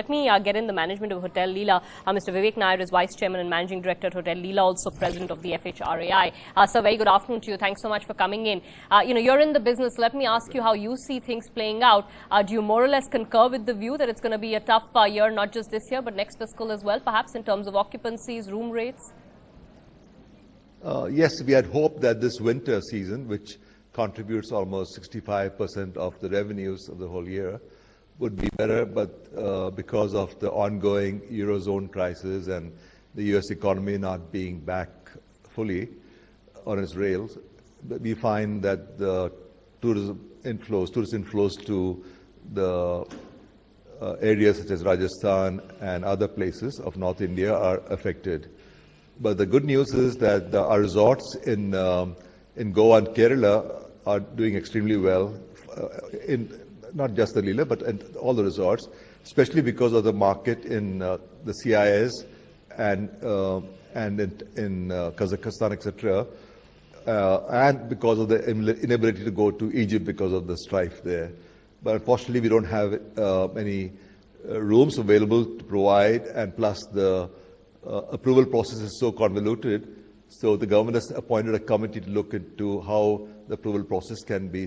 Let me get in the management of Hotel Leela. Mr. Vivek Nair is Vice Chairman and Managing Director at Hotel Leela, also President of the FHRAI. Sir, very good afternoon to you. Thanks so much for coming in. You're in the business. Let me ask you how you see things playing out. Do you more or less concur with the view that it's going to be a tough year, not just this year, but next fiscal as well, perhaps in terms of occupancies, room rates? Yes, we had hoped that this winter season, which contributes almost 65% of the revenues of the whole year, would be better, but because of the ongoing Eurozone crisis and the US economy not being back fully on its rails, we find that the tourist inflows to the areas such as Rajasthan and other places of North India are affected. But the good news is that our resorts in Goa and Kerala are doing extremely well, in not just the Leela, but in all the resorts, especially because of the market in the CIS and in Kazakhstan, etc., and because of the inability to go to Egypt because of the strife there. But unfortunately, we don't have any rooms available to provide, and plus the approval process is so convoluted. So the government has appointed a committee to look into how the approval process can be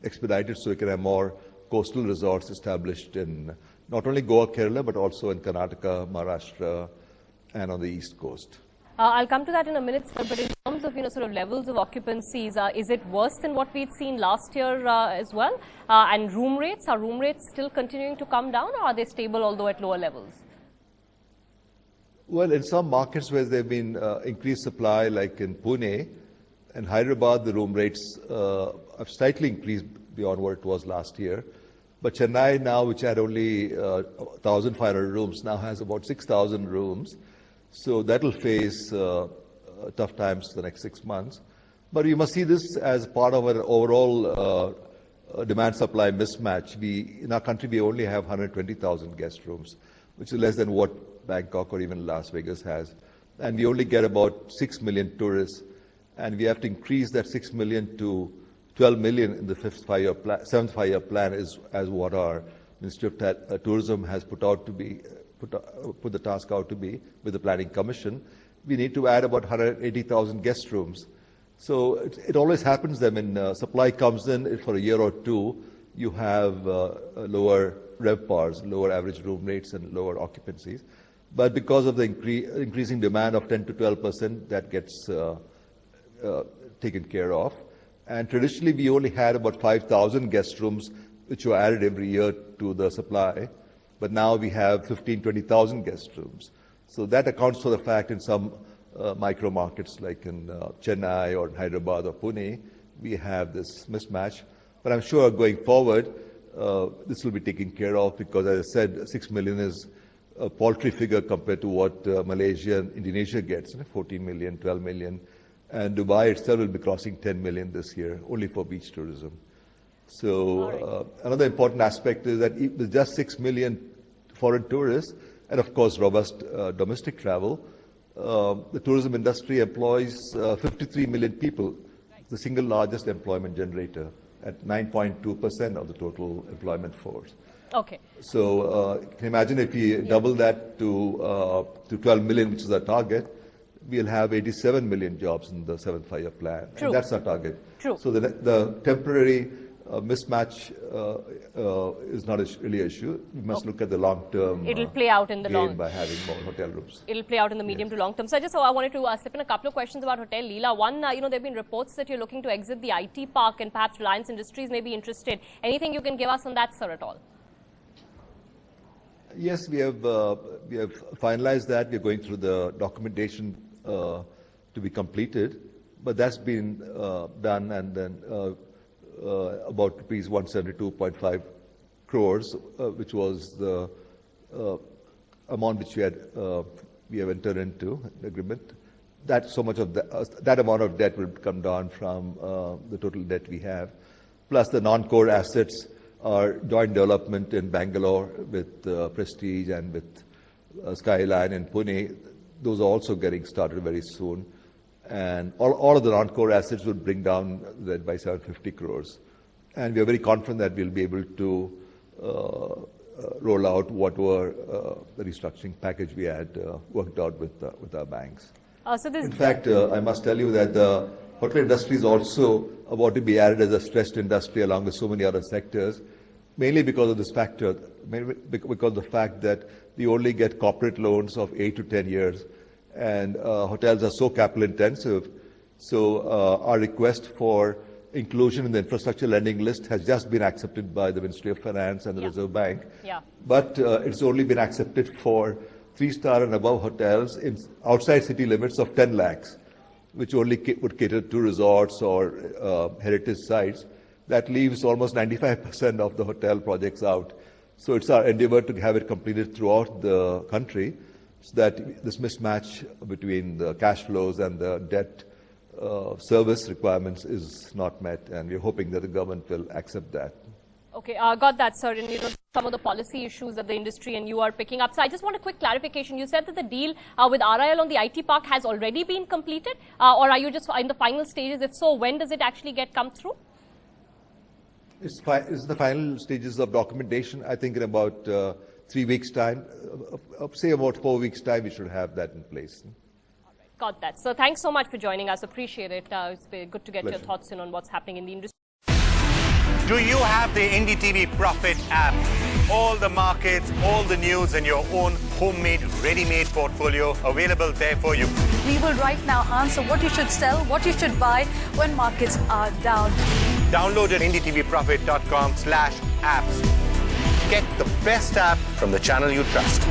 expedited, so we can have more coastal resorts established in not only Goa, Kerala, but also in Karnataka, Maharashtra, and on the East Coast. I'll come to that in a minute, sir, but in terms of sort of levels of occupancies, is it worse than what we'd seen last year as well? And room rates, are room rates still continuing to come down, or are they stable although at lower levels? Well, in some markets where there have been increased supply, like in Pune and Hyderabad, the room rates have slightly increased beyond what it was last year. But Chennai now, which had only 1,500 rooms, now has about 6,000 rooms. So that will face tough times for the next 6 months. But you must see this as part of an overall demand-supply mismatch. In our country, we only have 120,000 guest rooms, which is less than what Bangkok or even Las Vegas has. And we only get about 6 million tourists. And we have to increase that 6 million to 12 million in the seventh five-year plan, is as what our Ministry of Tourism has put the task out to be with the Planning Commission. We need to add about 180,000 guest rooms. So it always happens that when supply comes in for a year or two, you have lower RevPARs, lower average room rates, and lower occupancies. But because of the increasing demand of 10 to 12%, that gets taken care of. And traditionally, we only had about 5,000 guest rooms, which were added every year to the supply. But now we have 20,000 guest rooms. So that accounts for the fact in some micro markets like in Chennai or Hyderabad or Pune, we have this mismatch. But I'm sure going forward, this will be taken care of because, as I said, 6 million is a paltry figure compared to what Malaysia and Indonesia gets, 14 million, 12 million. And Dubai itself will be crossing 10 million this year, only for beach tourism. So another important aspect is that with just 6 million foreign tourists, and of course robust domestic travel, the tourism industry employs 53 million people, the single largest employment generator at 9.2% of the total employment force. Okay. So you can imagine if we double that to 12 million, which is our target, we'll have 87 million jobs in the seventh five-year plan. True. And that's our target. True. So the temporary mismatch is not really an issue. We must look at the long-term. It'll play out in the gain by having more hotel rooms. It'll play out in the medium to long term. So I wanted to slip in a couple of questions about Hotel Leela. One, there have been reports that you're looking to exit the IT park, and perhaps Reliance Industries may be interested. Anything you can give us on that, sir, at all? Yes, we have finalized that. We're going through the documentation to be completed, but that's been done, and then about rupees 172.5 crores, which was the amount which we have entered into the agreement. That so much of that amount of debt will come down from the total debt we have, plus the non-core assets are joint development in Bangalore with Prestige and with Skyline in Pune. Those are also getting started very soon. And all of the non-core assets will bring down that by 750 crores. And we are very confident that we'll be able to roll out whatever the restructuring package we had worked out with our banks. In fact, I must tell you that the hotel industry is also about to be added as a stressed industry along with so many other sectors, mainly because of this factor, mainly because of the fact that we only get corporate loans of 8 to 10 years, and hotels are so capital intensive. So our request for inclusion in the infrastructure lending list has just been accepted by the Ministry of Finance and the Reserve Bank. But it's only been accepted for 3-star and above hotels outside city limits of 10 lakhs, which only would cater to resorts or heritage sites. That leaves almost 95% of the hotel projects out. So it's our endeavor to have it completed throughout the country so that this mismatch between the cash flows and the debt service requirements is not met, and we're hoping that the government will accept that. Okay, got that, sir. And some of the policy issues that the industry and you are picking up. So I just want a quick clarification. You said that the deal with RIL on the IT park has already been completed, or are you just in the final stages? If so, when does it actually come through? It's the final stages of documentation. I think in about 3 weeks' time, say about 4 weeks' time, we should have that in place. Got that. So thanks so much for joining us. Appreciate it. It's been good to get your thoughts in on what's happening in the industry. Do you have the NDTV Profit app? All the markets, all the news and your own homemade, ready-made portfolio available there for you. We will right now answer what you should sell, what you should buy when markets are down. Download at ndtvprofit.com/apps. Get the best app from the channel you trust.